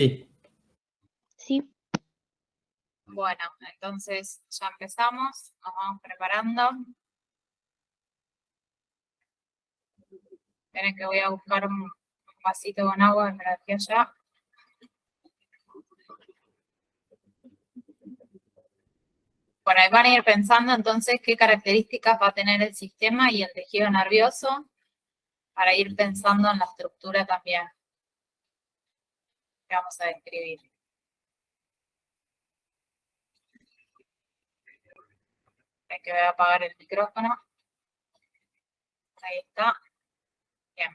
Sí. Sí. Bueno, entonces ya empezamos, nos vamos preparando. Esperen que voy a buscar un vasito con agua, me lo dejé allá. Bueno, ahí van a ir pensando entonces qué características va a tener el sistema y el tejido nervioso para ir pensando en la estructura también que vamos a describir. Hay que apagar el micrófono. Ahí está. Bien.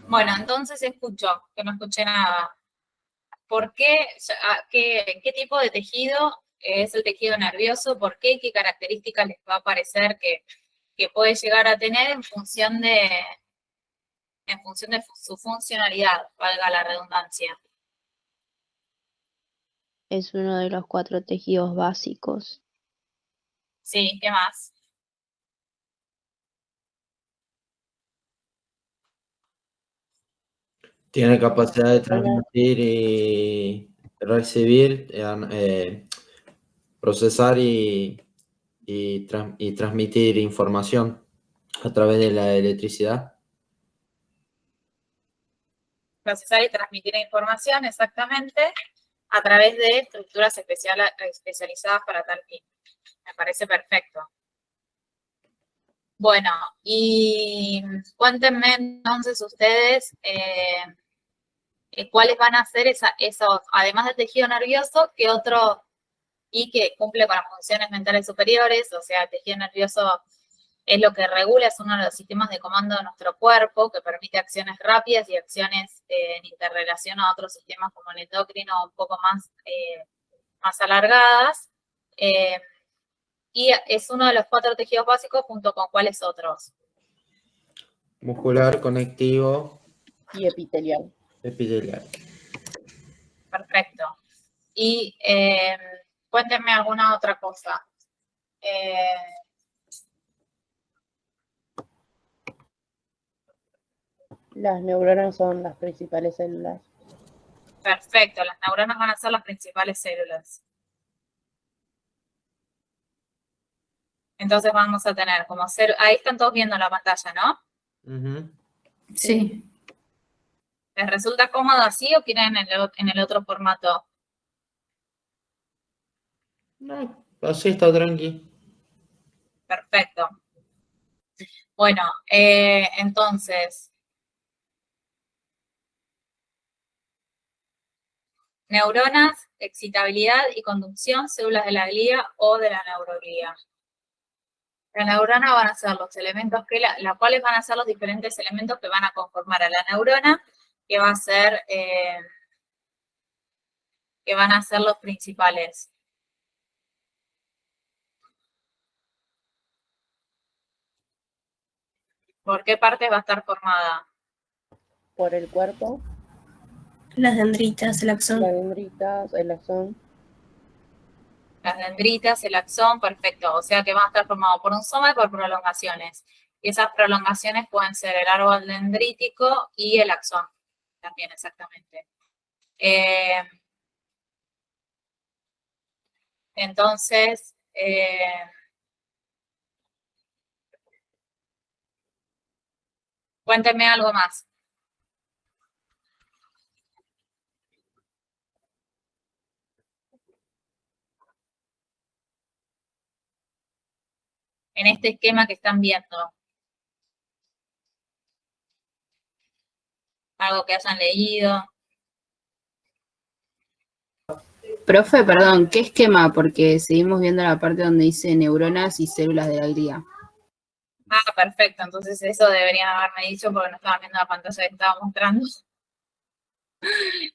Bueno, entonces escucho, que no escuché nada. ¿Por qué, qué tipo de tejido es el tejido nervioso? ¿Por qué? ¿Qué características les va a parecer que puede llegar a tener en función de su funcionalidad, valga la redundancia? Es uno de los 4 tejidos básicos. Sí, ¿qué más? Tiene capacidad de transmitir y recibir, procesar y transmitir información a través de la electricidad. Procesar y transmitir información, exactamente, a través de estructuras especializadas para tal fin. Me parece perfecto. Bueno, y cuéntenme entonces ustedes cuáles van a ser esos, además del tejido nervioso, qué otro, y que cumple con las funciones mentales superiores, o sea, el tejido nervioso es lo que regula, es uno de los sistemas de comando de nuestro cuerpo, que permite acciones rápidas y acciones en interrelación a otros sistemas como el endocrino, un poco más alargadas. Y es uno de los 4 tejidos básicos junto con cuáles otros. Muscular, conectivo Y epitelial. epitelial. Perfecto. Y cuéntenme alguna otra cosa. Las neuronas son las principales células. Perfecto, las neuronas van a ser las principales células. Entonces vamos a tener como ahí están todos viendo la pantalla, ¿no? Ujú. Sí. ¿Les resulta cómodo así o quieren en el otro formato? No, así está tranqui. Perfecto. Bueno, entonces, neuronas, excitabilidad y conducción, células de la glía o de la neuroglía. La neurona van a ser los elementos los cuales van a ser los diferentes elementos que van a conformar a la neurona, que va a ser, que van a ser los principales. ¿Por qué partes va a estar formada? Por el cuerpo, Las dendritas, el axón. las dendritas, el axón. Las dendritas, el axón, perfecto. O sea que van a estar formados por un soma y por prolongaciones. Y esas prolongaciones pueden ser el árbol dendrítico y el axón. También, exactamente. Entonces, cuéntenme algo más. En este esquema que están viendo. Algo que hayan leído. Profe, perdón, ¿qué esquema? Porque seguimos viendo la parte donde dice neuronas y células de la glía. Ah, perfecto. Entonces eso deberían haberme dicho porque no estaban viendo la pantalla que estaba mostrando.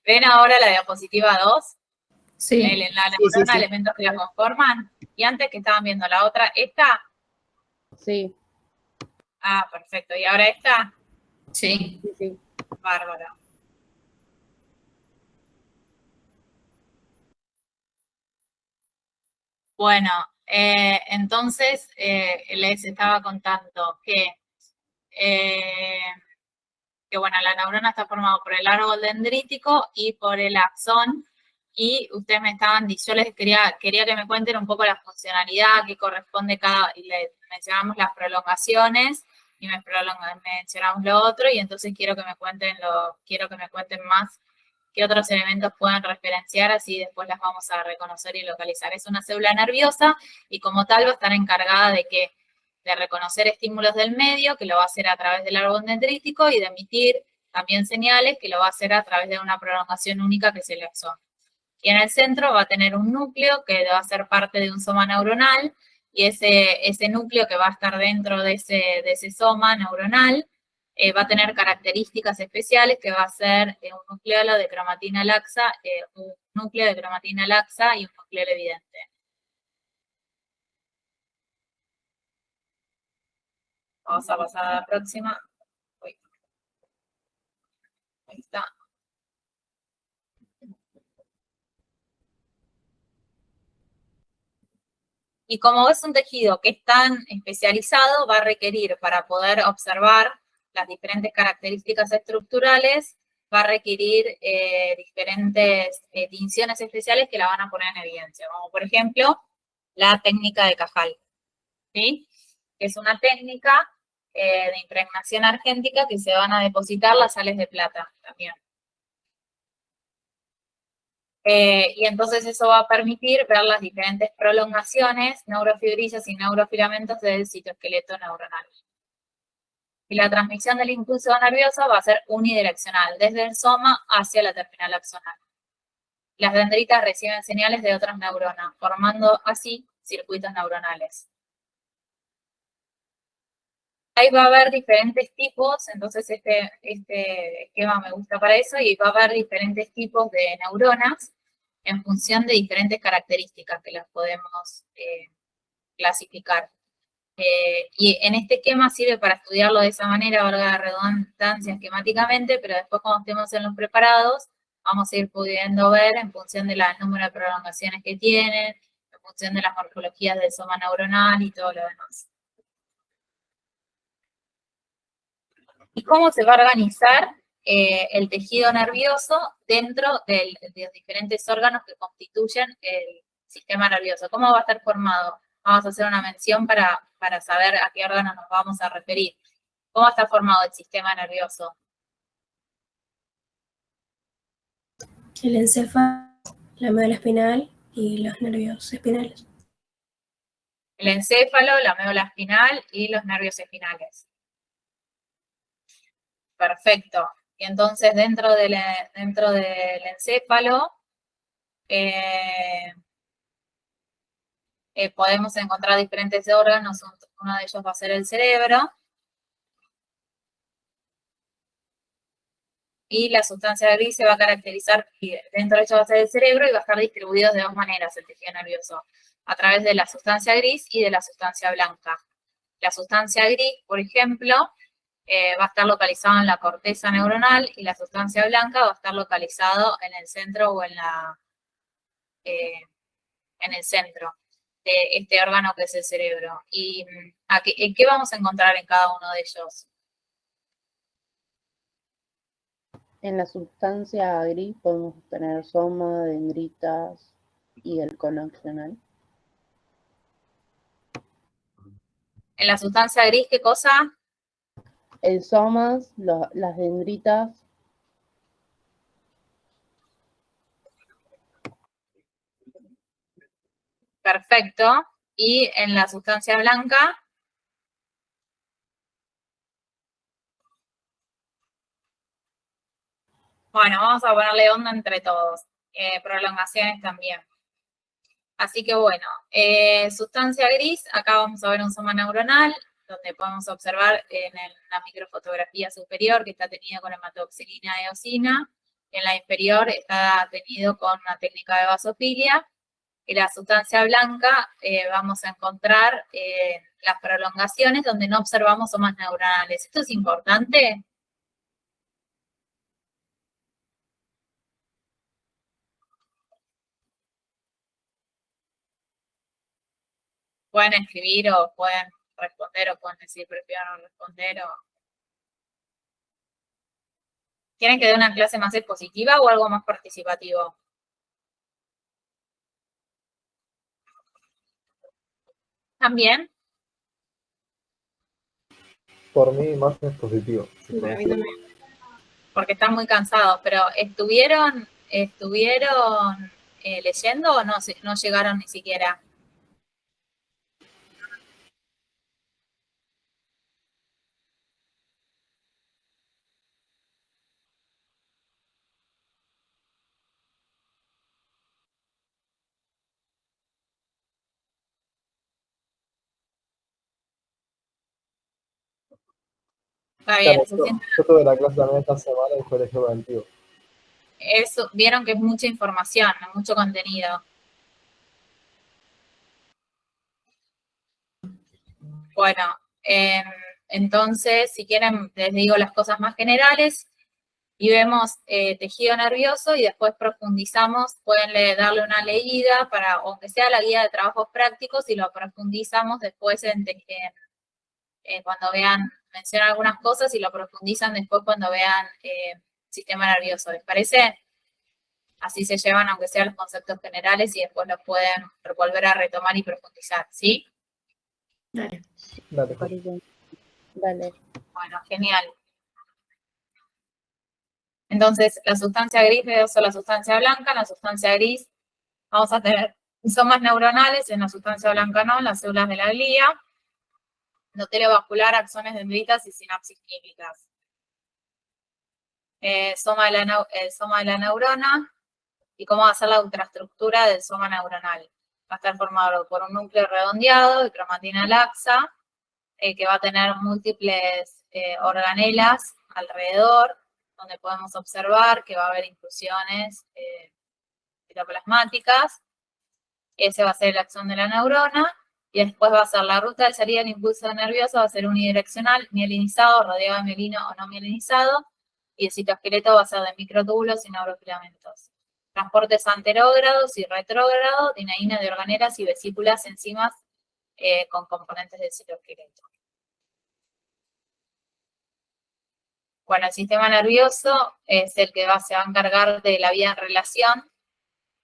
¿Ven ahora la diapositiva 2? Sí. La Sí, sí, neurona, sí. elementos que la conforman. Y antes que estaban viendo la otra, ¿esta? Sí, Ah, perfecto. ¿Y ahora esta? Sí. sí, sí. Bárbaro. Bueno, entonces les estaba contando que bueno, la neurona está formada por el árbol dendrítico y por el axón. Y ustedes me estaban, yo les quería que me cuenten un poco la funcionalidad que corresponde cada, y les mencionamos las prolongaciones y mencionamos lo otro, y entonces quiero que me cuenten más qué otros elementos pueden referenciar, así después las vamos a reconocer y localizar. Es una célula nerviosa y como tal va a estar encargada de reconocer estímulos del medio, que lo va a hacer a través del árbol dendrítico, y de emitir también señales, que lo va a hacer a través de una prolongación única que es el axón. Y en el centro va a tener un núcleo que va a ser parte de un soma neuronal, y ese núcleo que va a estar dentro de ese soma neuronal va a tener características especiales, que va a ser un nucleolo de cromatina laxa, un núcleo de cromatina laxa y un nucleolo evidente. Vamos a pasar a la próxima. Uy. Ahí está. Y como es un tejido que es tan especializado, va a requerir, para poder observar las diferentes características estructurales, va a requerir diferentes tinciones especiales que la van a poner en evidencia. Como por ejemplo, la técnica de Cajal, ¿sí? Que es una técnica de impregnación argéntica que se van a depositar las sales de plata también. Y entonces eso va a permitir ver las diferentes prolongaciones, neurofibrillas y neurofilamentos del citoesqueleto neuronal. Y la transmisión del impulso nervioso va a ser unidireccional, desde el soma hacia la terminal axonal. Las dendritas reciben señales de otras neuronas, formando así circuitos neuronales. Ahí va a haber diferentes tipos, entonces este esquema me gusta para eso, y va a haber diferentes tipos de neuronas en función de diferentes características que las podemos clasificar. Y en este esquema sirve para estudiarlo de esa manera, valga la redundancia, esquemáticamente, pero después cuando estemos en los preparados, vamos a ir pudiendo ver en función del número de prolongaciones que tienen, en función de las morfologías del soma neuronal y todo lo demás. ¿Y cómo se va a organizar el tejido nervioso dentro de los diferentes órganos que constituyen el sistema nervioso? ¿Cómo va a estar formado? Vamos a hacer una mención para saber a qué órganos nos vamos a referir. ¿Cómo está formado el sistema nervioso? El encéfalo, la médula espinal y los nervios espinales. El encéfalo, la médula espinal y los nervios espinales. Perfecto. Y entonces dentro del encéfalo podemos encontrar diferentes órganos. Uno de ellos va a ser el cerebro. Y la sustancia gris se va a caracterizar, y dentro de ello va a ser el cerebro, y va a estar distribuido de dos maneras el tejido nervioso, a través de la sustancia gris y de la sustancia blanca. La sustancia gris, por ejemplo, va a estar localizada en la corteza neuronal, y la sustancia blanca va a estar localizado en el centro o en el centro de este órgano que es el cerebro. ¿Y qué vamos a encontrar en cada uno de ellos? En la sustancia gris podemos tener soma, dendritas y el cono axonal. En la sustancia gris, ¿qué cosa? El somas, las dendritas. Perfecto. Y en la sustancia blanca, bueno, vamos a ponerle onda entre todos. Prolongaciones también. Así que bueno, sustancia gris, acá vamos a ver un soma neuronal, donde podemos observar en la microfotografía superior que está tenido con hematoxilina y eosina. En la inferior está tenido con una técnica de vasofilia. En la sustancia blanca vamos a encontrar las prolongaciones donde no observamos somas neuronales. ¿Esto es importante? Pueden escribir o pueden responder o pueden decir prefiero no responder o... ¿Quieren que dé una clase más expositiva o algo más participativo? ¿También? Por mí, más expositivo. Sí, para mí también. Porque están muy cansados, pero ¿estuvieron leyendo o no llegaron ni siquiera? Está bien, Claro, yo tuve la clase también esta semana en el colegio preventivo. vieron que es mucha información, mucho contenido. Bueno, entonces, si quieren, les digo las cosas más generales y vemos tejido nervioso y después profundizamos, pueden darle una leída para, aunque sea la guía de trabajos prácticos, y lo profundizamos después cuando vean, mencionan algunas cosas y lo profundizan después cuando vean sistema nervioso. ¿Les parece? Así se llevan, aunque sean los conceptos generales, y después los pueden volver a retomar y profundizar, ¿sí? Dale. Dale. Dale. Bueno, genial. Entonces, la sustancia gris versus la sustancia blanca. En la sustancia gris vamos a tener somas neuronales, en la sustancia blanca no, las células de la glía, endotelio vascular, axones, dendritas y sinapsis químicas. El soma de la neurona y cómo va a ser la ultraestructura del soma neuronal. Va a estar formado por un núcleo redondeado de cromatina laxa, que va a tener múltiples organelas alrededor, donde podemos observar que va a haber inclusiones citoplasmáticas. Ese va a ser el axón de la neurona, y después va a ser la ruta de salida del impulso nervioso, va a ser unidireccional, mielinizado, rodeado de mielina o no mielinizado, y el citoesqueleto va a ser de microtúbulos y neurofilamentos. Transportes anterógrados y retrógrados, dineína de organelas y vesículas, enzimas con componentes del citoesqueleto. Bueno, el sistema nervioso es el que se va a encargar de la vida en relación,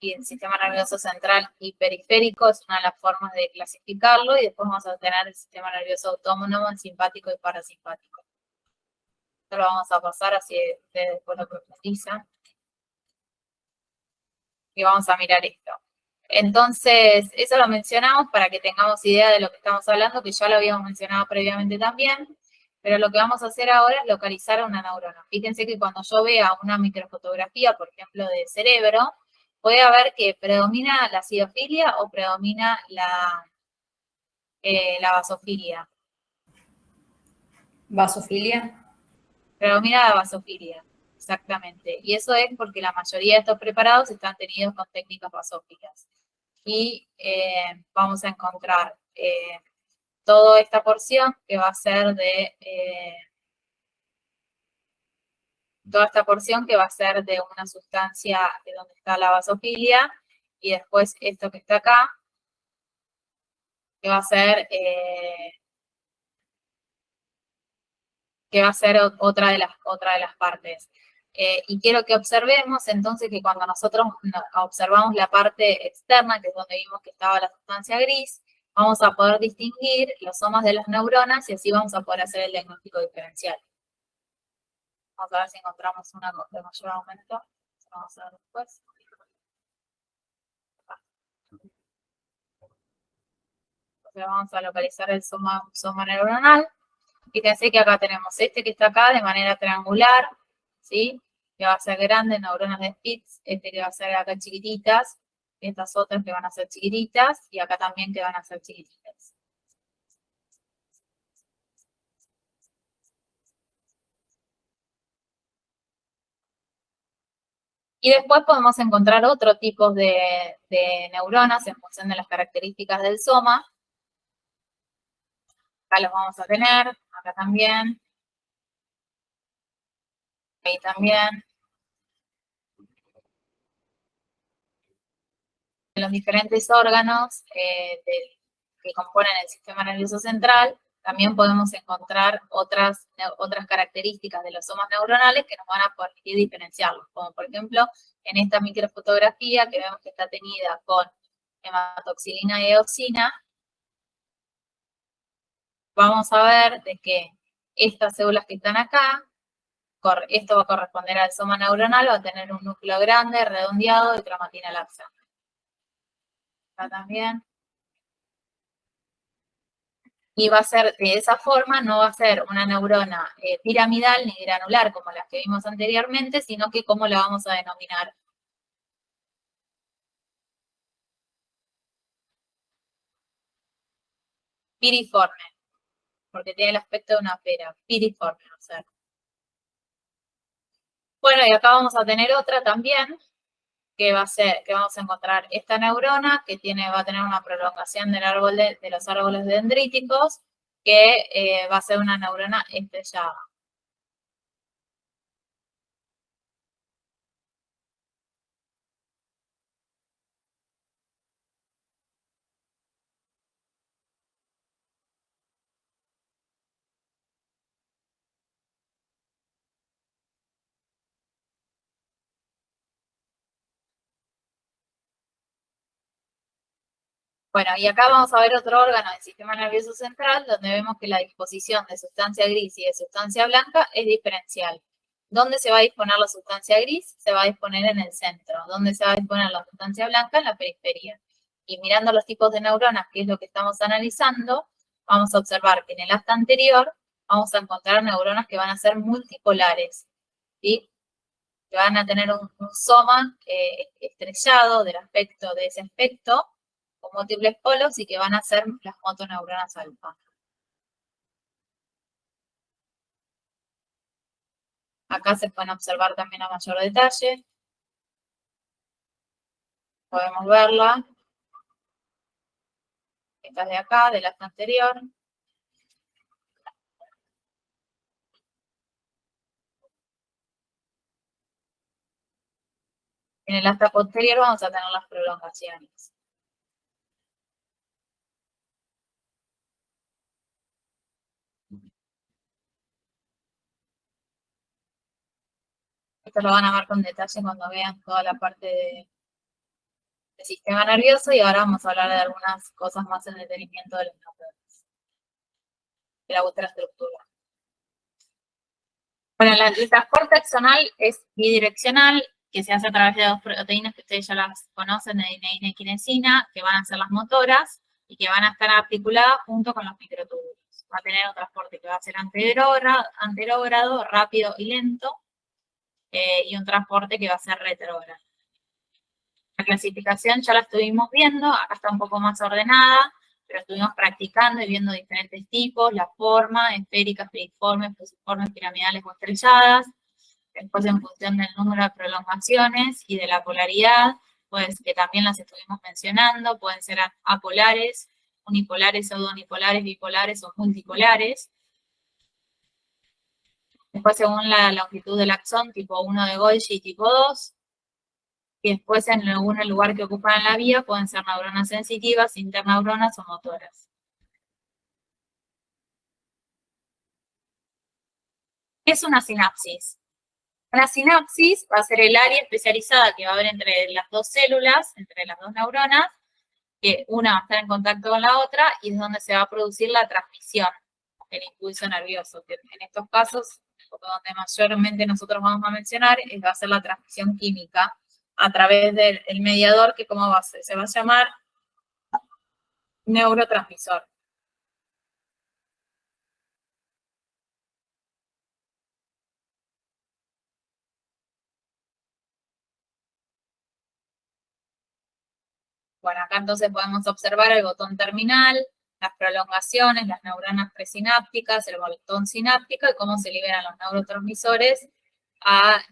y el sistema nervioso central y periférico es una de las formas de clasificarlo, y después vamos a tener el sistema nervioso autónomo, simpático y parasimpático. Esto lo vamos a pasar así ustedes después lo profundizan. Y vamos a mirar esto. Entonces, eso lo mencionamos para que tengamos idea de lo que estamos hablando, que ya lo habíamos mencionado previamente también, pero lo que vamos a hacer ahora es localizar a una neurona. Fíjense que cuando yo vea una microfotografía, por ejemplo, de cerebro, voy a ver que predomina la acidofilia o predomina la basofilia. Vasofilia. Predomina la basofilia, exactamente. Y eso es porque la mayoría de estos preparados están tenidos con técnicas basófilas. Y vamos a encontrar toda esta porción que va a ser de una sustancia de donde está la basofilia, y después esto que está acá, que va a ser otra de las partes. Y quiero que observemos entonces que cuando nosotros observamos la parte externa, que es donde vimos que estaba la sustancia gris, vamos a poder distinguir los somas de las neuronas y así vamos a poder hacer el diagnóstico diferencial. Vamos a ver si encontramos una de mayor aumento. Vamos a ver después. Entonces vamos a localizar el soma neuronal. Fíjense que acá tenemos este que está acá de manera triangular, ¿sí? Que va a ser grande, neuronas de Spitz, este que va a ser acá chiquititas, estas otras que van a ser chiquititas, y acá también que van a ser chiquititas. Y después podemos encontrar otro tipo de neuronas en función de las características del soma. Acá los vamos a tener, acá también. Ahí también. En los diferentes órganos que componen el sistema nervioso central, también podemos encontrar otras características de los somas neuronales que nos van a permitir diferenciarlos, como por ejemplo en esta microfotografía que vemos que está tenida con hematoxilina y eosina, vamos a ver de que estas células que están acá, esto va a corresponder al soma neuronal, va a tener un núcleo grande, redondeado de cromatina laxa. Acá también. Y va a ser de esa forma, no va a ser una neurona piramidal ni granular como las que vimos anteriormente, sino que ¿cómo la vamos a denominar? Piriforme, porque tiene el aspecto de una pera, piriforme, o sea. Bueno, y acá vamos a tener otra también, que vamos a encontrar esta neurona, que va a tener una prolongación del árbol de los árboles dendríticos, que va a ser una neurona estrellada. Bueno, y acá vamos a ver otro órgano del sistema nervioso central, donde vemos que la disposición de sustancia gris y de sustancia blanca es diferencial. ¿Dónde se va a disponer la sustancia gris? Se va a disponer en el centro. ¿Dónde se va a disponer la sustancia blanca? En la periferia. Y mirando los tipos de neuronas, que es lo que estamos analizando, vamos a observar que en el asta anterior vamos a encontrar neuronas que van a ser multipolares, ¿sí? Que van a tener un soma estrellado del aspecto de ese aspecto, con múltiples polos, y que van a ser las motoneuronas alfa. Acá se pueden observar también a mayor detalle. Podemos verla. Esta es de acá, del asta anterior. En el asta posterior vamos a tener las prolongaciones. Esto lo van a ver con detalle cuando vean toda la parte del sistema nervioso, y ahora vamos a hablar de algunas cosas más en detenimiento de los neuronas, de la otra estructura. Bueno, el transporte axonal es bidireccional, que se hace a través de dos proteínas que ustedes ya las conocen, adeneína y quinesina, que van a ser las motoras y que van a estar articuladas junto con los microtúbulos. Va a tener un transporte que va a ser anterógrado, rápido y lento, y un transporte que va a ser retrógrado. La clasificación ya la estuvimos viendo, acá está un poco más ordenada, pero estuvimos practicando y viendo diferentes tipos, la forma, esféricas, piriformes, fusiformes, piramidales o estrelladas. Después, en función del número de prolongaciones y de la polaridad, pues que también las estuvimos mencionando, pueden ser apolares, unipolares, pseudonipolares, bipolares o multipolares. Después, según la longitud del axón, tipo 1 de Golgi y tipo 2. Y después, en algún lugar que ocupan en la vía, pueden ser neuronas sensitivas, interneuronas o motoras. ¿Qué es una sinapsis? Una sinapsis va a ser el área especializada que va a haber entre las dos células, entre las dos neuronas, que una va a estar en contacto con la otra, y es donde se va a producir la transmisión, el impulso nervioso, que en estos casos, donde mayormente nosotros vamos a mencionar, va a ser la transmisión química, a través del mediador que como se va a llamar neurotransmisor. Bueno, acá entonces podemos observar el botón terminal, las prolongaciones, las neuronas presinápticas, el botón sináptico y cómo se liberan los neurotransmisores a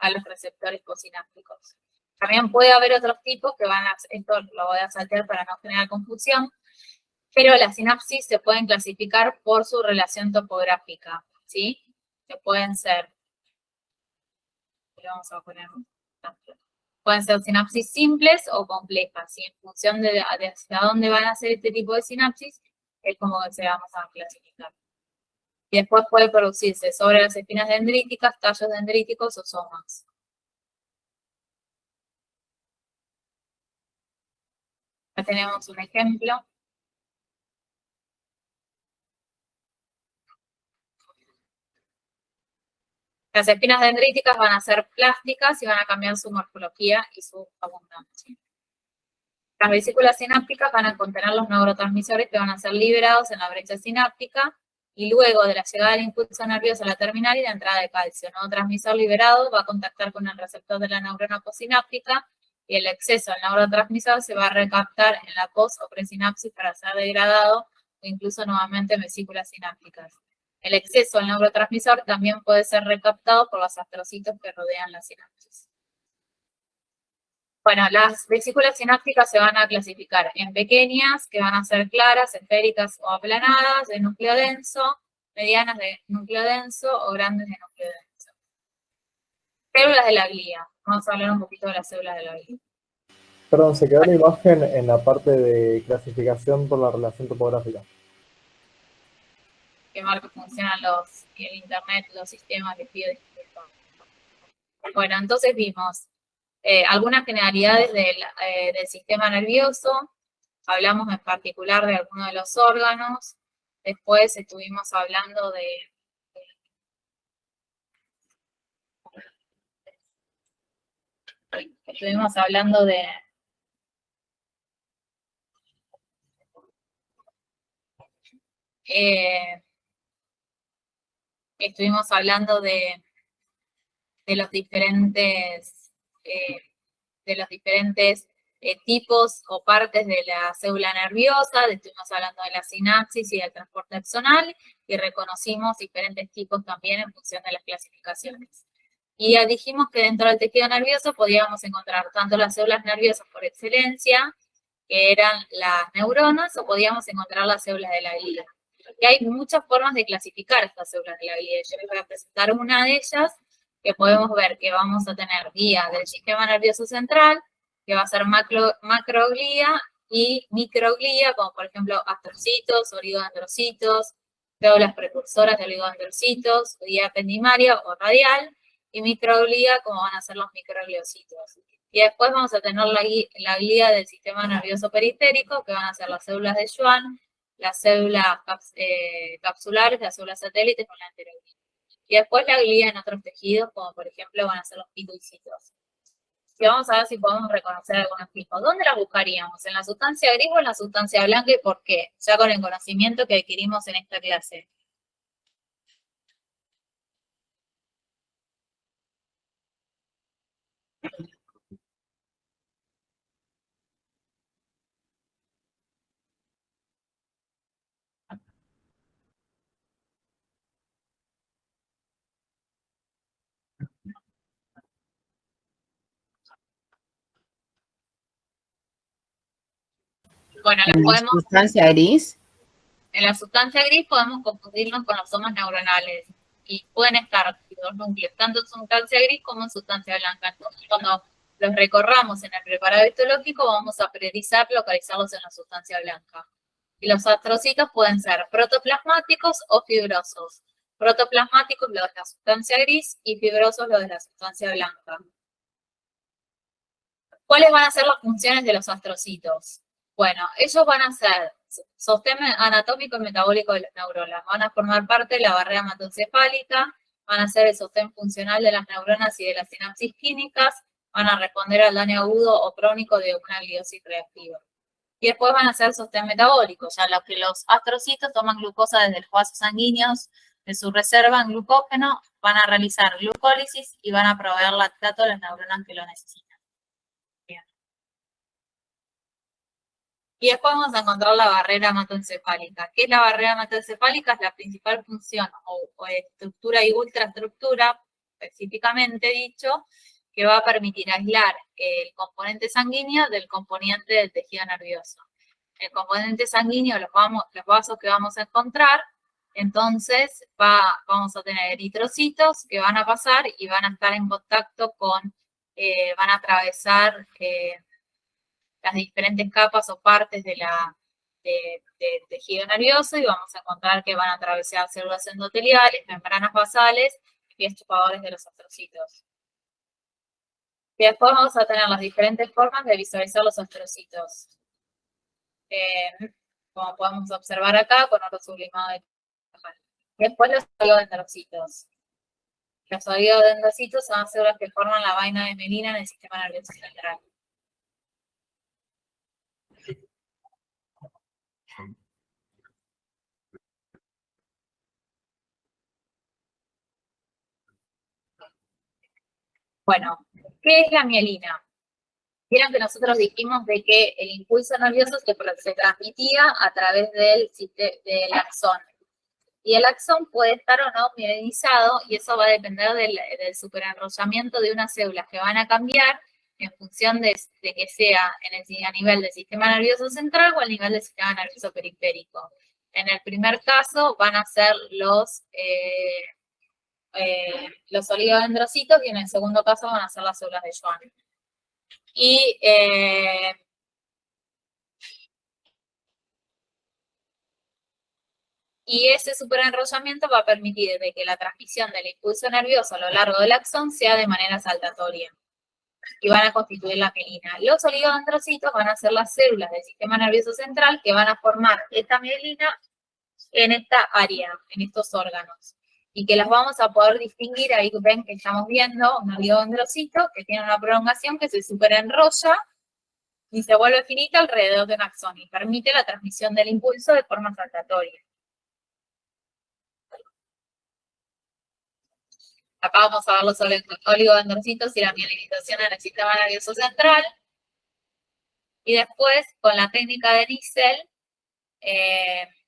los receptores posinápticos. También puede haber otros tipos que esto lo voy a saltear para no generar confusión, pero las sinapsis se pueden clasificar por su relación topográfica, ¿sí? Que pueden ser, vamos a poner un ejemplo. Pueden ser sinapsis simples o complejas, y en función de hacia dónde van a ser este tipo de sinapsis, es como se vamos a clasificar. Y después puede producirse sobre las espinas dendríticas, tallos dendríticos o somas. Acá tenemos un ejemplo. Las espinas dendríticas van a ser plásticas y van a cambiar su morfología y su abundancia. Las vesículas sinápticas van a contener los neurotransmisores que van a ser liberados en la brecha sináptica, y luego de la llegada del impulso nervioso a la terminal y la entrada de calcio, el neurotransmisor liberado va a contactar con el receptor de la neurona posináptica, y el exceso del neurotransmisor se va a recaptar en la pos o presinapsis para ser degradado o incluso nuevamente en vesículas sinápticas. El exceso del neurotransmisor también puede ser recaptado por los astrocitos que rodean la sinapsis. Bueno, las vesículas sinápticas se van a clasificar en pequeñas, que van a ser claras, esféricas o aplanadas, de núcleo denso, medianas de núcleo denso o grandes de núcleo denso. Células de la glía. Vamos a hablar un poquito de las células de la glía. Perdón, se quedó la imagen en la parte de clasificación por la relación topográfica. Qué mal que funcionan el internet, los sistemas de pido. Bueno, entonces vimos algunas generalidades del sistema nervioso, hablamos en particular de algunos de los órganos, después estuvimos hablando de los diferentes tipos o partes de la célula nerviosa, estuvimos hablando de la sinapsis y del transporte axonal, y reconocimos diferentes tipos también en función de las clasificaciones. Y ya dijimos que dentro del tejido nervioso podíamos encontrar tanto las células nerviosas por excelencia, que eran las neuronas, o podíamos encontrar las células de la glía. Y hay muchas formas de clasificar estas células de la glía. Yo les voy a presentar una de ellas, que podemos ver que vamos a tener guía del sistema nervioso central, que va a ser macroglía y microglía, como por ejemplo astrocitos, oligodendrocitos, células precursoras de oligodendrocitos, glía ependimaria o radial, y microglía, como van a ser los microgliocitos. Y después vamos a tener la glía del sistema nervioso periférico, que van a ser las células de Schwann, las células capsulares, las células satélites con la enteroglía. Y después la glía en otros tejidos, como por ejemplo van a ser los picoicitos. Y vamos a ver si podemos reconocer algunos tipos. ¿Dónde las buscaríamos? ¿En la sustancia gris o en la sustancia blanca y por qué? Ya con el conocimiento que adquirimos en esta clase. Bueno, En la sustancia gris. en la sustancia gris podemos confundirnos con los somas neuronales y pueden estar los núcleos tanto en sustancia gris como en sustancia blanca. Entonces, cuando los recorramos en el preparado histológico, vamos a priorizar localizarlos en la sustancia blanca. Y los astrocitos pueden ser protoplasmáticos o fibrosos. Protoplasmáticos los de la sustancia gris y fibrosos los de la sustancia blanca. ¿Cuáles van a ser las funciones de los astrocitos? Bueno, ellos van a ser sostén anatómico y metabólico de las neuronas. Van a formar parte de la barrera hematoencefálica, van a ser el sostén funcional de las neuronas y de las sinapsis químicas, van a responder al daño agudo o crónico de una gliosis reactiva. Y después van a ser sostén metabólico, ya que los astrocitos toman glucosa desde los vasos sanguíneos de su reserva en glucógeno, van a realizar glucólisis y van a proveer lactato a las neuronas que lo necesitan. Y después vamos a encontrar la barrera hematoencefálica. ¿Qué es la barrera hematoencefálica? Es la principal función o estructura y ultraestructura, específicamente dicho, que va a permitir aislar el componente sanguíneo del componente del tejido nervioso. El componente sanguíneo, los vasos que vamos a encontrar, entonces vamos a tener eritrocitos que van a pasar y van a estar en contacto con, van a atravesar las diferentes capas o partes del tejido nervioso y vamos a encontrar que van a atravesar células endoteliales, membranas basales y pies chupadores de los astrocitos. Y después vamos a tener las diferentes formas de visualizar los astrocitos. Como podemos observar acá, con oro sublimado de Cajal. Después los oligodendrocitos. Los oligodendrocitos son las células que forman la vaina de melina en el sistema nervioso central. Bueno, ¿qué es la mielina? Vieron que nosotros dijimos de que el impulso nervioso se transmitía a través del axón. Y el axón puede estar o no mielinizado y eso va a depender del superenrollamiento de unas células que van a cambiar en función de que sea a nivel del sistema nervioso central o a nivel del sistema nervioso periférico. En el primer caso van a ser los oligodendrocitos y en el segundo caso van a ser las células de Schwann. Y ese superenrollamiento va a permitir de que la transmisión del impulso nervioso a lo largo del axón sea de manera saltatoria. Y van a constituir la mielina. Los oligodendrocitos van a ser las células del sistema nervioso central que van a formar esta mielina en esta área, en estos órganos. Y que las vamos a poder distinguir, ahí ven que estamos viendo un oligodendrocito que tiene una prolongación que se superenrolla y se vuelve finita alrededor de un axón y permite la transmisión del impulso de forma saltatoria. Acá vamos a ver los oligodendrocitos y la mielinización en el sistema nervioso central. Y después, con la técnica de Nissen,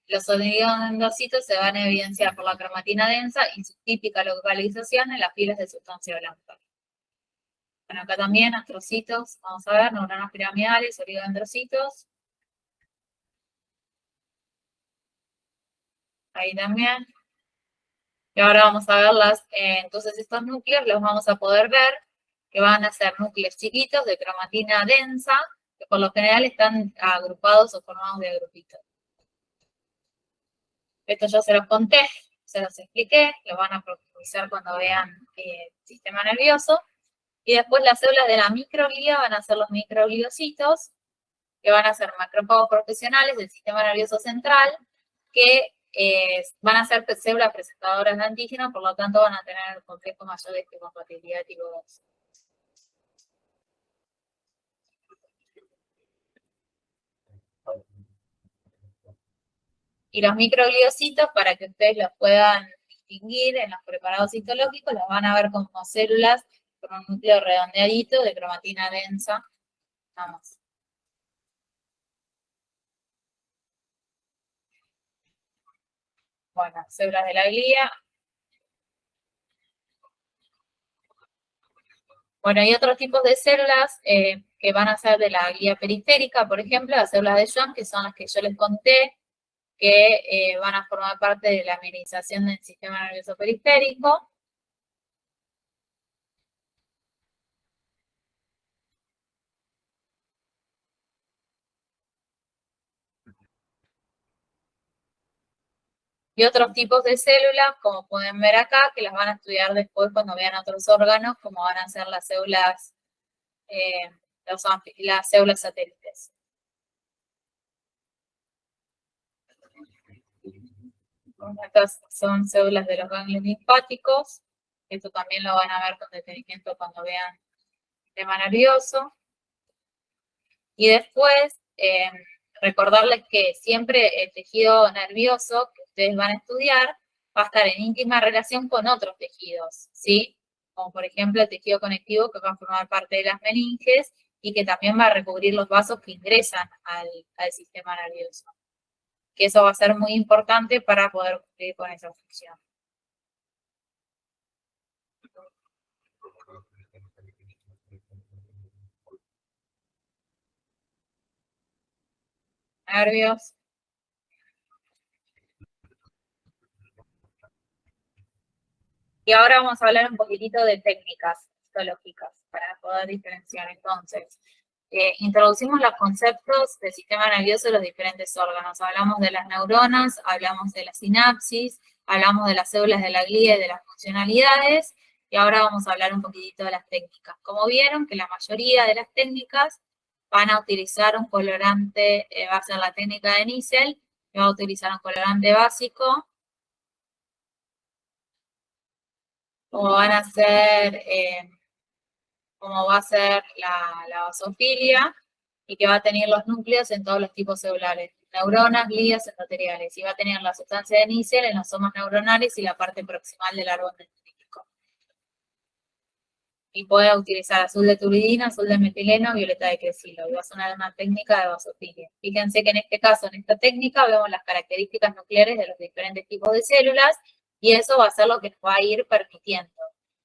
los oligodendrocitos se van a evidenciar por la cromatina densa y su típica localización en las filas de sustancia blanca. Bueno, acá también astrocitos, vamos a ver, neuronas piramidales, oligodendrocitos. Ahí también. Y ahora vamos a verlas. Entonces estos núcleos los vamos a poder ver, que van a ser núcleos chiquitos de cromatina densa, que por lo general están agrupados o formados de grupitos. Esto ya se los conté, se los expliqué, lo van a profundizar cuando vean el sistema nervioso. Y después las células de la microglía van a ser los microgliocitos, que van a ser macrófagos profesionales del sistema nervioso central, que van a ser células presentadoras de antígenos, por lo tanto van a tener el complejo mayor de compatibilidad tipo 2. Y los microgliocitos, para que ustedes los puedan distinguir en los preparados histológicos, los van a ver como células con un núcleo redondeadito de cromatina densa. Vamos. Bueno, células de la glía. Bueno, hay otros tipos de células que van a ser de la glía periférica, por ejemplo, las células de Schwann, que son las que yo les conté, que van a formar parte de la mineralización del sistema nervioso periférico. Y otros tipos de células, como pueden ver acá, que las van a estudiar después cuando vean otros órganos, como van a ser las células, las células satélites. Estas son células de los ganglios linfáticos. Esto también lo van a ver con detenimiento cuando vean el tema nervioso. Y después, recordarles que siempre el tejido nervioso que ustedes van a estudiar va a estar en íntima relación con otros tejidos, ¿sí? Como por ejemplo el tejido conectivo, que va a formar parte de las meninges y que también va a recubrir los vasos que ingresan al sistema nervioso. Que eso va a ser muy importante para poder cumplir con esa función. Nervios. Y ahora vamos a hablar un poquitito de técnicas histológicas para poder diferenciar. Entonces, introducimos los conceptos del sistema nervioso de los diferentes órganos. Hablamos de las neuronas, hablamos de la sinapsis, hablamos de las células de la glía y de las funcionalidades, y ahora vamos a hablar un poquitito de las técnicas. Como vieron, que la mayoría de las técnicas van a utilizar un colorante, va a ser la técnica de Nissl, que va a utilizar un colorante básico, como van a ser, como va a ser la basofilia, y que va a tener los núcleos en todos los tipos celulares, neuronas, glías, endoteliales, y va a tener la sustancia de Nissl en los somas neuronales y la parte proximal del árbol dendrítico. Y puede utilizar azul de turidina, azul de metileno, violeta de cresilo, y va a ser una técnica de basofilia. Fíjense que en este caso, en esta técnica, vemos las características nucleares de los diferentes tipos de células, y eso va a ser lo que nos va a ir permitiendo.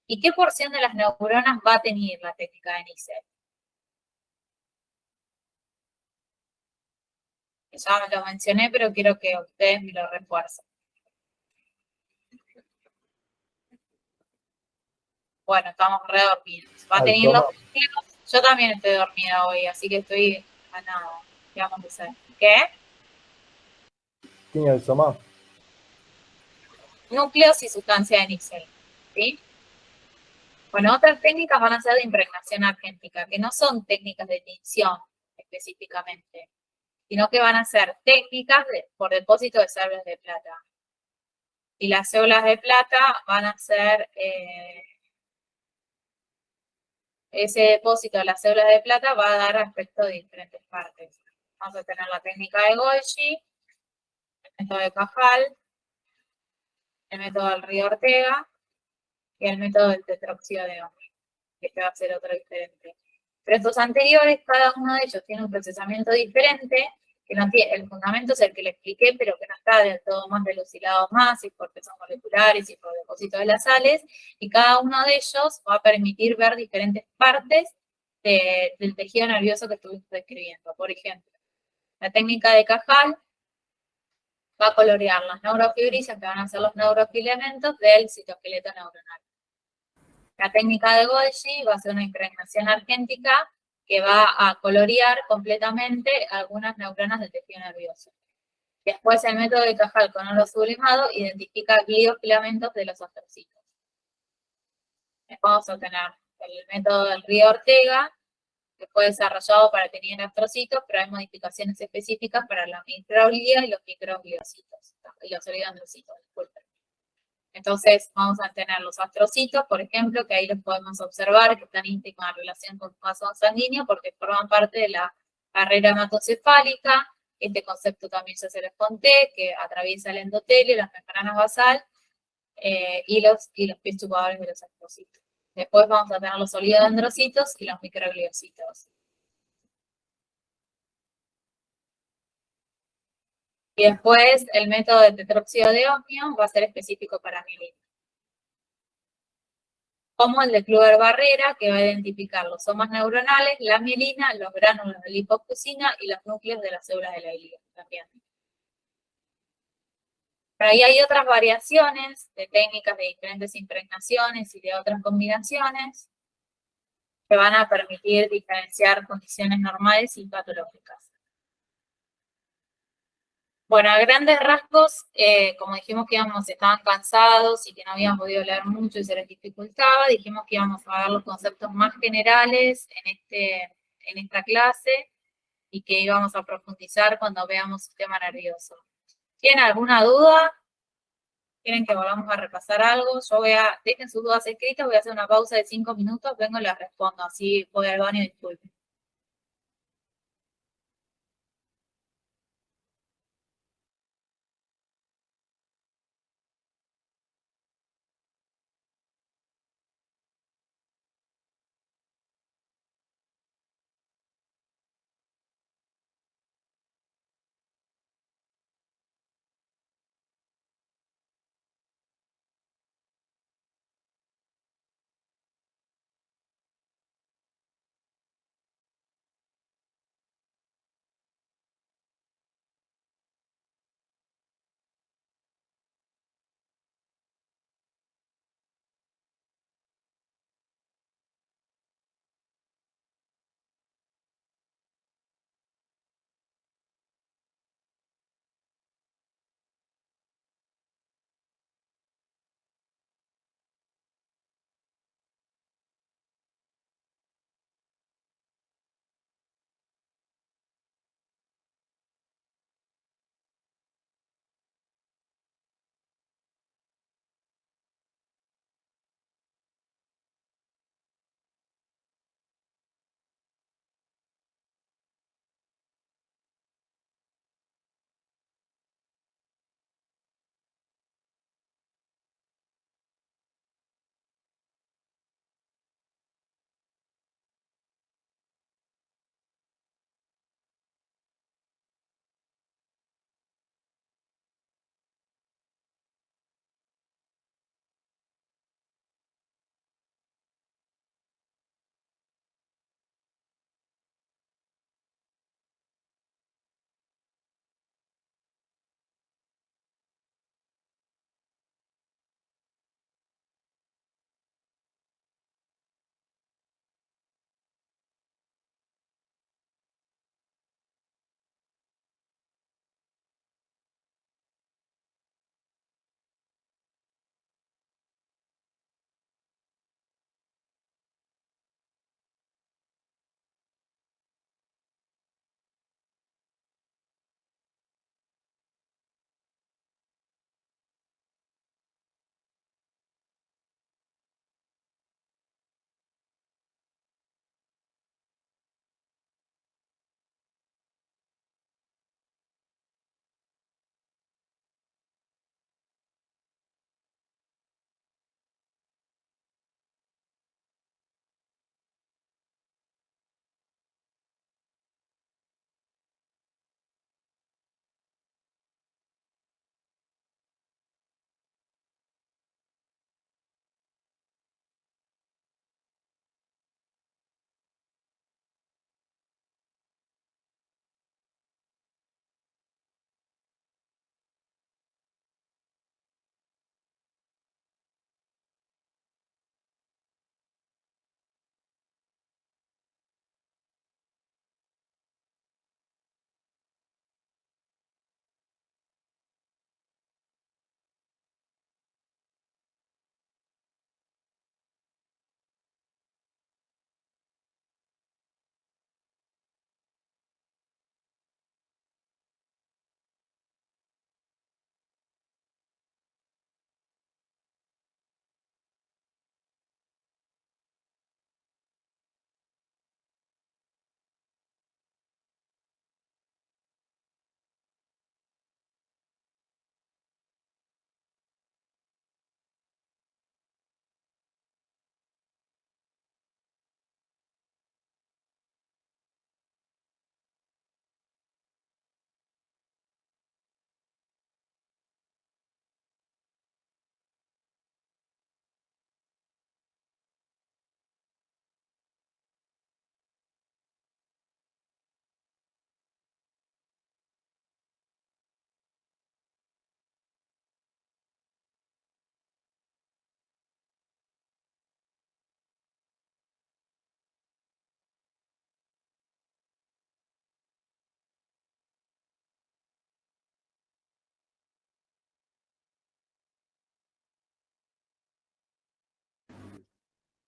¿Y qué porción de las neuronas va a tener la técnica de Nissl? Ya me lo mencioné, pero quiero que ustedes me lo refuercen. Bueno, estamos re dormidos. Va a tener los núcleos. Yo también estoy dormida hoy, así que estoy a nada. ¿Qué vamos a hacer? ¿Qué? ¿Tiene el soma? Núcleos y sustancia de Nissl, ¿sí? Bueno, otras técnicas van a ser de impregnación argéntica, que no son técnicas de tinción específicamente, sino que van a ser técnicas por depósito de células de plata. Y las células de plata van a ser, ese depósito de las células de plata va a dar aspecto de diferentes partes. Vamos a tener la técnica de Golgi, el método de Cajal, el método del río Ortega y el método del tetróxido de Ohms. Este va a ser otro diferente. Pero estos anteriores, cada uno de ellos tiene un procesamiento diferente, que no tiene, el fundamento es el que le expliqué, pero que no está del todo más dilucidado más, y porque son moleculares y por depósito de las sales, y cada uno de ellos va a permitir ver diferentes partes del tejido nervioso que estuvimos describiendo. Por ejemplo, la técnica de Cajal va a colorear las neurofibrillas, que van a ser los neurofilamentos del citoesqueleto neuronal. La técnica de Golgi va a ser una impregnación argéntica que va a colorear completamente algunas neuronas del tejido nervioso. Después el método de Cajal con oro sublimado identifica gliofilamentos de los astrocitos. Después vamos a tener el método del río Ortega, que fue desarrollado para tener astrocitos, pero hay modificaciones específicas para la microglía y los microgliocitos, y los oligodendrocitos, disculpen. Entonces vamos a tener los astrocitos, por ejemplo, que ahí los podemos observar, que están en íntima relación con su vaso sanguíneo, porque forman parte de la barrera hematocefálica. Este concepto también ya se les conté, que atraviesa el endotelio, las membranas basal, y los pies chupadores de los astrocitos. Después vamos a tener los oligodendrocitos y los microgliocitos. Y después el método de tetróxido de osmio va a ser específico para mielina. Como el de Kluger-Barrera, que va a identificar los somas neuronales, la mielina, los gránulos de lipofuscina y los núcleos de las células de la glía también. Pero ahí hay otras variaciones de técnicas de diferentes impregnaciones y de otras combinaciones que van a permitir diferenciar condiciones normales y patológicas. Bueno, a grandes rasgos, como dijimos que estaban cansados y que no habían podido leer mucho y se les dificultaba, dijimos que íbamos a ver los conceptos más generales en esta clase y que íbamos a profundizar cuando veamos sistema nervioso. ¿Tienen alguna duda? ¿Quieren que volvamos a repasar algo? Dejen sus dudas escritas, voy a hacer una pausa de 5 minutos, vengo y las respondo, así voy al baño y disculpen.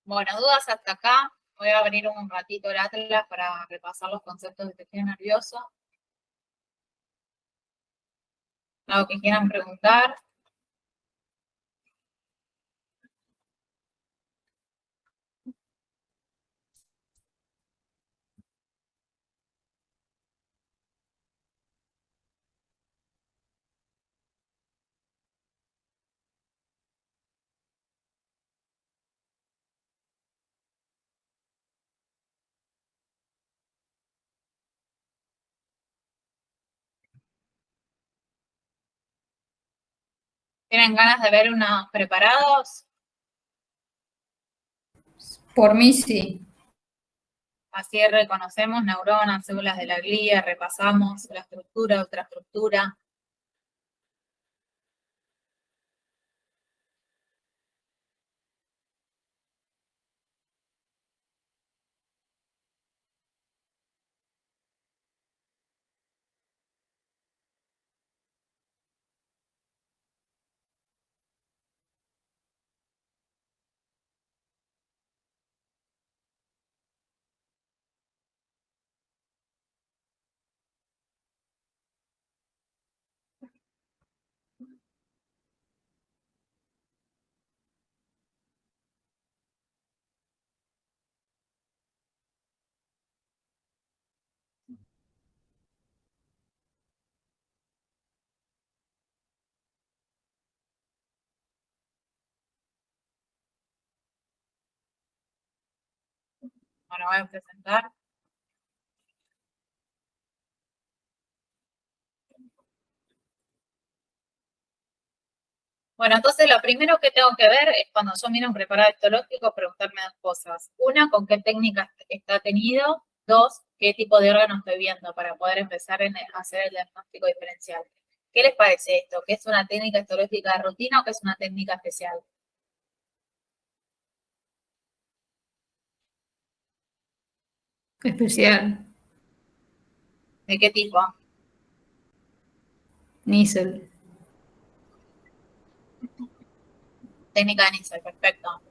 Bueno, dudas hasta acá. Voy a abrir un ratito el Atlas para repasar los conceptos de tejido nervioso. Algo que quieran preguntar. ¿Tienen ganas de ver unos preparados? Por mí sí. Así reconocemos neuronas, células de la glía, repasamos la estructura, otra estructura. Bueno, voy a presentar. Bueno, entonces lo primero que tengo que ver es cuando yo miro un preparado histológico, preguntarme dos cosas. Una, con qué técnica está tenido. Dos, qué tipo de órgano estoy viendo para poder empezar a hacer el diagnóstico diferencial. ¿Qué les parece esto? ¿Que es una técnica histológica de rutina o que es una técnica especial? Especial. ¿De qué tipo? Nisel. Técnica de Nisser, perfecto.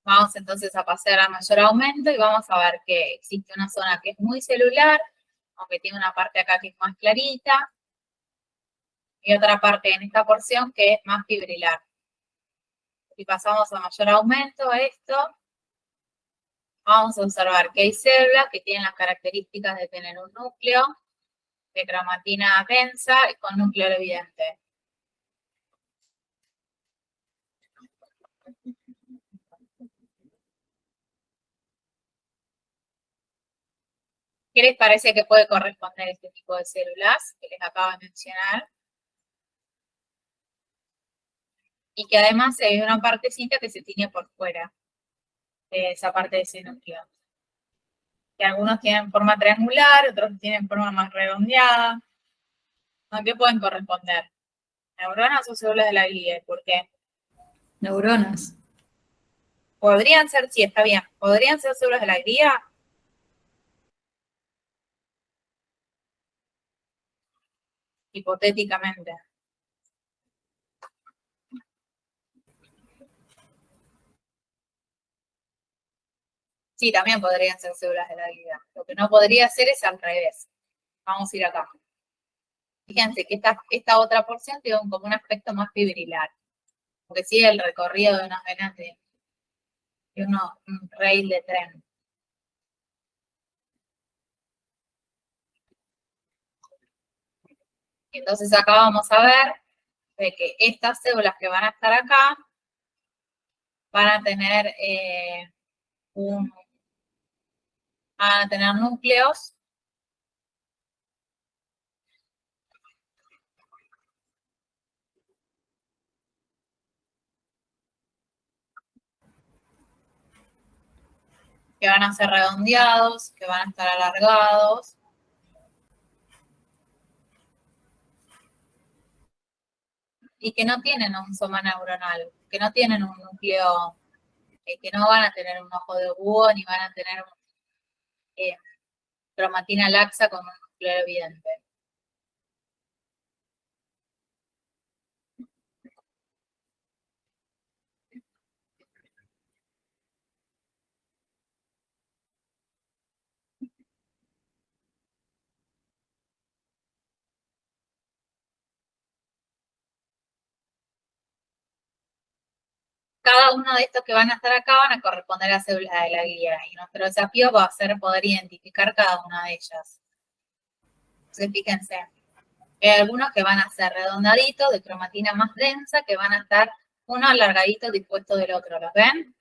Vamos entonces a pasar a mayor aumento y vamos a ver que existe una zona que es muy celular, aunque tiene una parte acá que es más clarita, y otra parte en esta porción que es más fibrilar. Si pasamos a mayor aumento, esto, vamos a observar que hay células que tienen las características de tener un núcleo de cromatina densa y con núcleo evidente. ¿Qué les parece que puede corresponder a este tipo de células que les acabo de mencionar? Y que además hay una partecita que se tiene por fuera de esa parte de ese núcleo. Que algunos tienen forma triangular, otros tienen forma más redondeada. ¿A qué pueden corresponder? ¿Neuronas o células de la glía? ¿Por qué? Neuronas. Podrían ser, sí, está bien. ¿Podrían ser células de la glía? Hipotéticamente. Sí, también podrían ser células de la glía. Lo que no podría ser es al revés. Vamos a ir acá. Fíjense que esta otra porción tiene como un aspecto más fibrilar. Porque sigue el recorrido de unas venas de un rail de tren. Entonces acá vamos a ver de que estas células que van a estar acá van a tener núcleos que van a ser redondeados, que van a estar alargados. y que no tienen un soma neuronal, que no tienen un núcleo, que no van a tener un ojo de búho ni van a tener cromatina laxa con un núcleo evidente. Cada uno de estos que van a estar acá van a corresponder a células de la guía y nuestro desafío va a ser poder identificar cada una de ellas. Entonces, fíjense, hay algunos que van a ser redondaditos, de cromatina más densa, que van a estar uno alargadito dispuesto del otro, ¿los ven?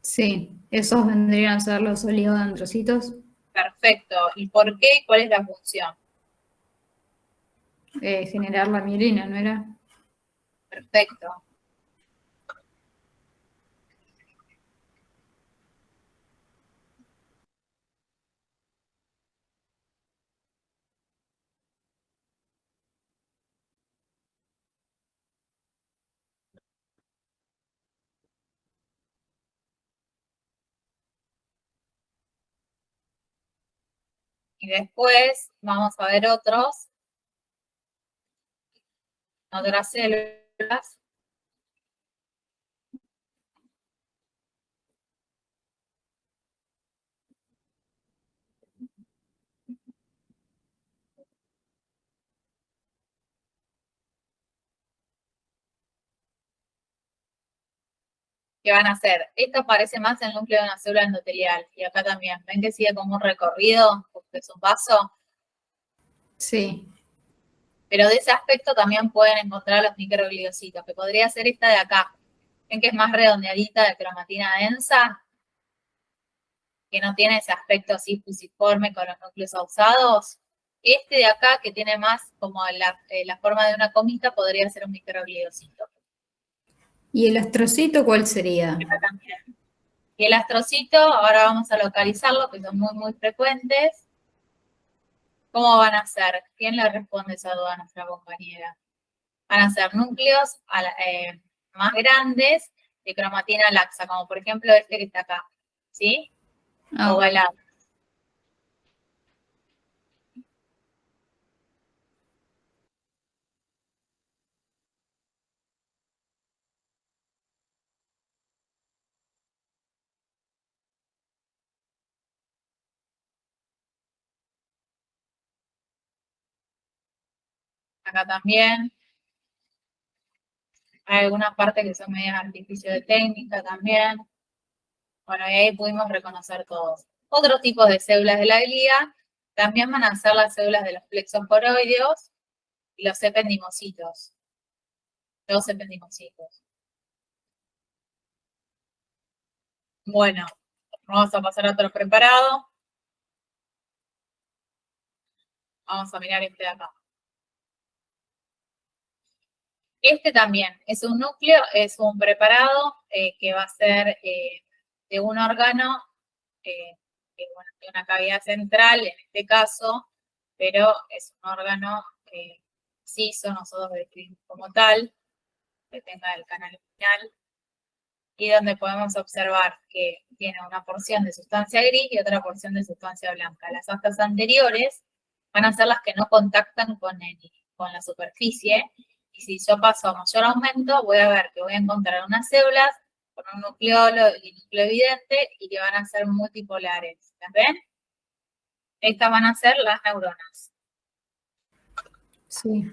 Sí, esos vendrían a ser los oligodendrocitos. Perfecto. ¿Y por qué y cuál es la función? Generar la mielina, ¿no era? Perfecto. Y después vamos a ver otras células. ¿Qué van a hacer? Esto parece más el núcleo de una célula endotelial. Y acá también. ¿Ven que sigue como un recorrido? Porque es un paso. Sí. Pero de ese aspecto también pueden encontrar los microgliocitos, que podría ser esta de acá. ¿Ven que es más redondeadita de cromatina densa? Que no tiene ese aspecto así fusiforme con los núcleos ausados. Este de acá, que tiene más como la forma de una comita, podría ser un microgliocito. ¿Y el astrocito cuál sería? Acá también. Y el astrocito, ahora vamos a localizarlo, que son muy, muy frecuentes. ¿Cómo van a ser? ¿Quién le responde esa duda a nuestra compañera? Van a ser núcleos más grandes de cromatina laxa, como por ejemplo este que está acá, ¿sí? Ah, ok. Ovalado. Acá también. Hay algunas partes que son medias artificio de técnica también. Bueno, y ahí pudimos reconocer todos. Otros tipos de células de la glía también van a ser las células de los plexos coroideos y los ependimocitos. Los ependimocitos. Bueno, vamos a pasar a otro preparado. Vamos a mirar este de acá. Este también es un núcleo, es un preparado que va a ser de un órgano, bueno, de una cavidad central en este caso, pero es un órgano ciso, nosotros describimos como tal, que tenga el canal espinal, y donde podemos observar que tiene una porción de sustancia gris y otra porción de sustancia blanca. Las astas anteriores van a ser las que no contactan con la superficie, y si yo paso a mayor aumento, voy a ver que voy a encontrar unas células con un nucleolo y núcleo evidente y que van a ser multipolares. ¿Las ven? Estas van a ser las neuronas. Sí.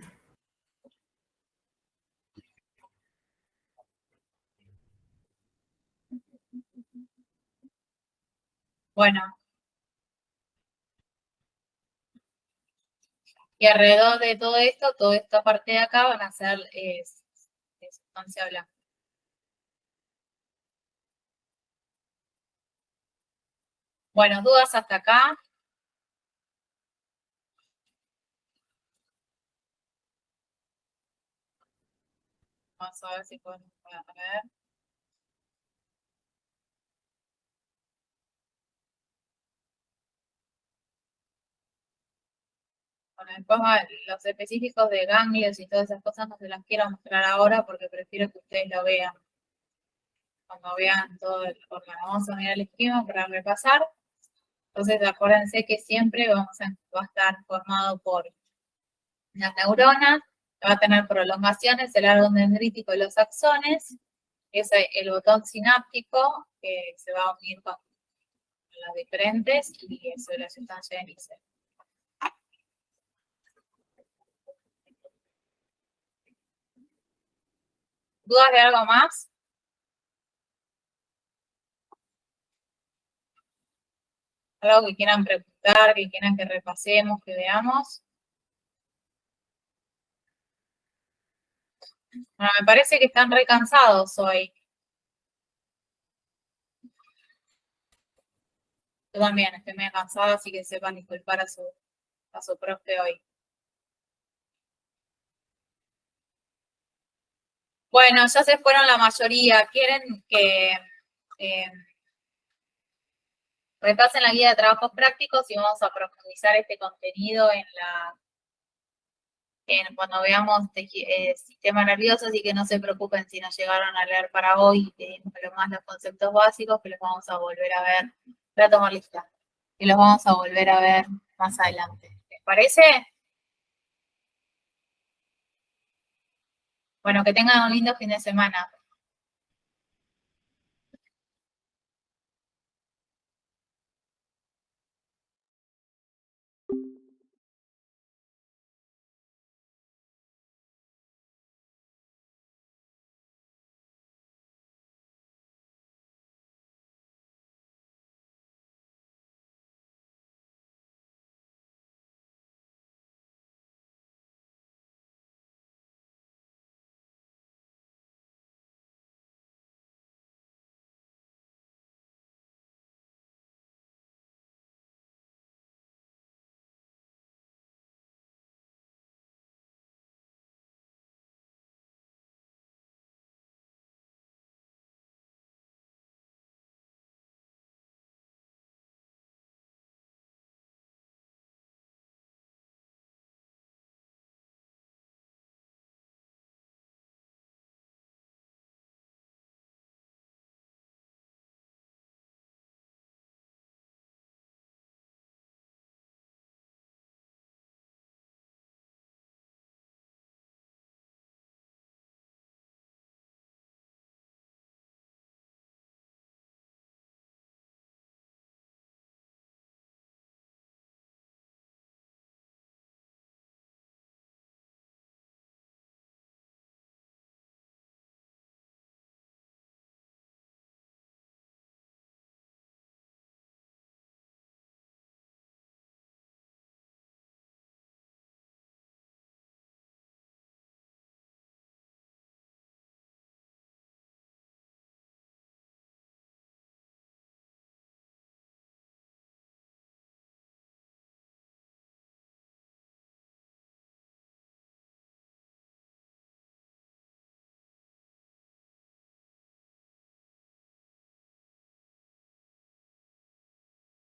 Bueno, y alrededor de todo esto, toda esta parte de acá van a ser de sustancia blanca. Bueno, dudas hasta acá. Vamos a ver si podemos ver. Bueno, después los específicos de ganglios y todas esas cosas no se las quiero mostrar ahora porque prefiero que ustedes lo vean. Cuando vean todo el órgano. Vamos a mirar el esquema para repasar. Entonces, acuérdense que siempre va a estar formado por las neuronas, va a tener prolongaciones, el árbol dendrítico y los axones, es el botón sináptico que se va a unir con las diferentes y eso es la sustancia de Nice. ¿Dudas de algo más? ¿Algo que quieran preguntar, que quieran que repasemos, que veamos? Bueno, me parece que están re cansados hoy. Yo también estoy medio cansada, así que sepan disculpar a su profe hoy. Bueno, ya se fueron la mayoría. ¿Quieren que repasen la guía de trabajos prácticos y vamos a profundizar este contenido cuando veamos sistema nervioso? Así que no se preocupen si no llegaron a leer para hoy, pero más los conceptos básicos que los vamos a volver a ver. Voy a tomar lista. Y los vamos a volver a ver más adelante. ¿Les parece? Bueno, que tengan un lindo fin de semana.